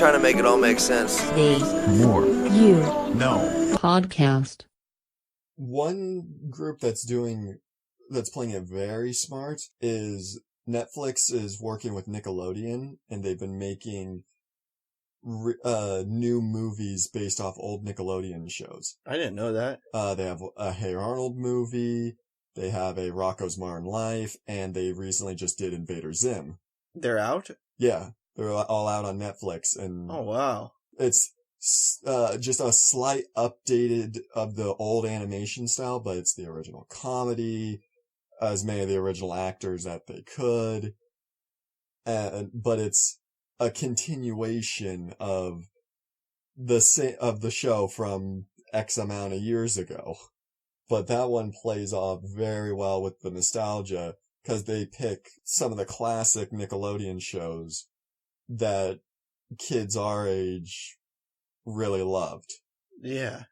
trying to make it all make sense. More. You. No. Podcast. One group that's playing it very smart is Netflix is working with Nickelodeon, and they've been making new movies based off old Nickelodeon shows. I didn't know that. They have a Hey Arnold movie, they have a Rocko's Modern Life, and they recently just did Invader Zim. They're out? Yeah, they're all out on Netflix, and oh wow, it's just a slight updated of the old animation style, but it's the original comedy, as many of the original actors that they could, but it's a continuation of the show from X amount of years ago. But that one plays off very well with the nostalgia, because they pick some of the classic Nickelodeon shows that kids our age really loved. Yeah.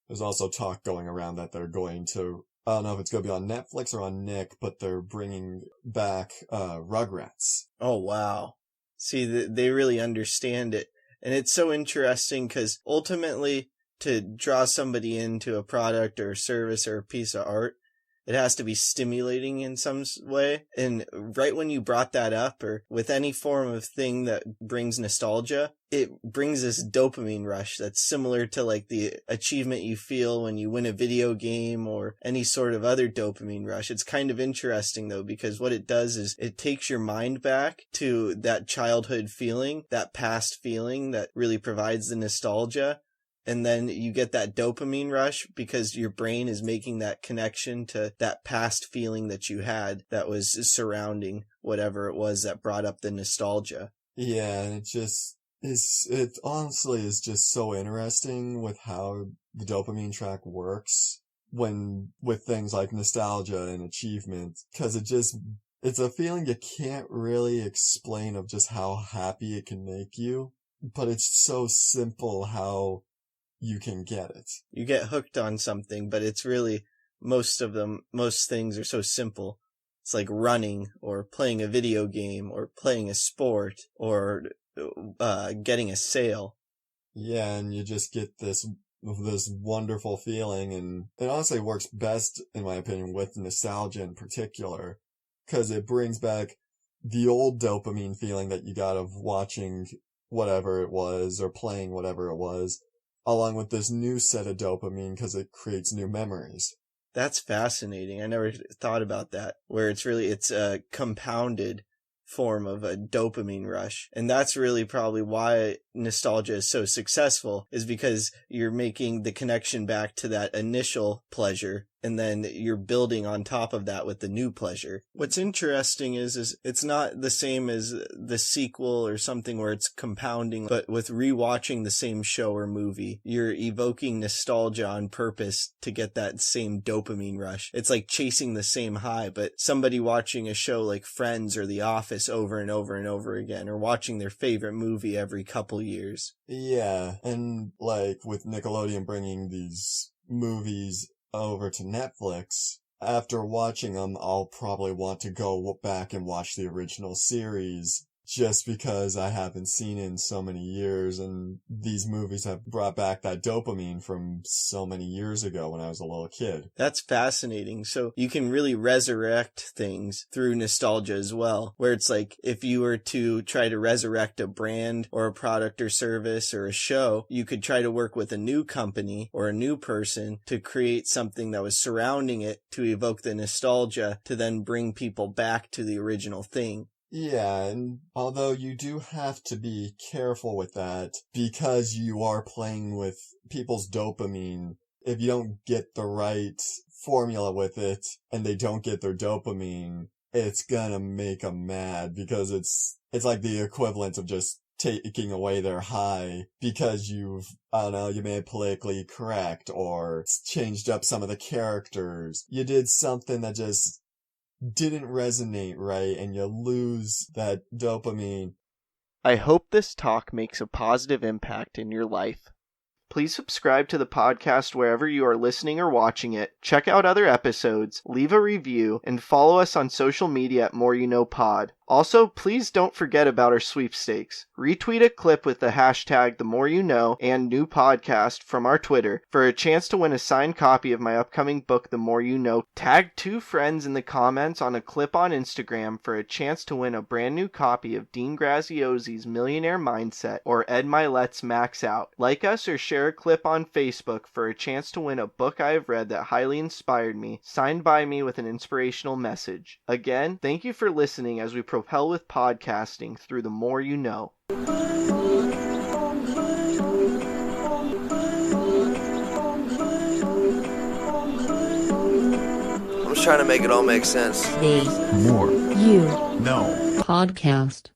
There's also talk going around that they're going to, I don't know if it's going to be on Netflix or on Nick, but they're bringing back Rugrats. Oh wow. See, they really understand it. And it's so interesting because ultimately, to draw somebody into a product or a service or a piece of art, it has to be stimulating in some way. And right when you brought that up, or with any form of thing that brings nostalgia, it brings this dopamine rush that's similar to like the achievement you feel when you win a video game or any sort of other dopamine rush. It's kind of interesting though, because what it does is it takes your mind back to that childhood feeling, that past feeling that really provides the nostalgia. And then you get that dopamine rush because your brain is making that connection to that past feeling that you had that was surrounding whatever it was that brought up the nostalgia. Yeah, and it honestly is just so interesting with how the dopamine track works with things like nostalgia and achievement, because it's a feeling you can't really explain of just how happy it can make you, but it's so simple how you can get it. You get hooked on something, but it's really, most things are so simple. It's like running, or playing a video game, or playing a sport, or getting a sale. Yeah, and you just get this wonderful feeling, and it honestly works best, in my opinion, with nostalgia in particular, because it brings back the old dopamine feeling that you got of watching whatever it was, or playing whatever it was, along with this new set of dopamine, because it creates new memories. That's fascinating. I never thought about that, where it's a compounded form of a dopamine rush. And that's really probably why nostalgia is so successful, is because you're making the connection back to that initial pleasure, and then you're building on top of that with the new pleasure. What's interesting is it's not the same as the sequel or something where it's compounding, but with rewatching the same show or movie, you're evoking nostalgia on purpose to get that same dopamine rush. It's like chasing the same high, but somebody watching a show like Friends or The Office over and over and over again, or watching their favorite movie every couple years. Yeah, and like with Nickelodeon bringing these movies over to Netflix, after watching them, I'll probably want to go back and watch the original series, just because I haven't seen it in so many years, and these movies have brought back that dopamine from so many years ago when I was a little kid. That's fascinating. So you can really resurrect things through nostalgia as well, where it's like if you were to try to resurrect a brand or a product or service or a show, you could try to work with a new company or a new person to create something that was surrounding it to evoke the nostalgia to then bring people back to the original thing. Yeah, and although you do have to be careful with that, because you are playing with people's dopamine, if you don't get the right formula with it, and they don't get their dopamine, it's gonna make them mad, because it's like the equivalent of just taking away their high, because you made politically correct, or changed up some of the characters. You did something that just didn't resonate right, and you lose that dopamine. I hope this talk makes a positive impact in your life. Please subscribe to the podcast wherever you are listening or watching it. Check out other episodes, leave a review, and follow us on social media at More You Know Pod. Also, please don't forget about our sweepstakes. Retweet a clip with the hashtag #TheMoreYouKnow and new podcast from our Twitter for a chance to win a signed copy of my upcoming book, The More You Know. Tag 2 friends in the comments on a clip on Instagram for a chance to win a brand new copy of Dean Graziosi's Millionaire Mindset or Ed Milet's Max Out. Like us or share a clip on Facebook for a chance to win a book I have read that highly inspired me, signed by me with an inspirational message. Again, thank you for listening as we propel with podcasting through The More You Know. I'm just trying to make it all make sense. The More You Know Podcast.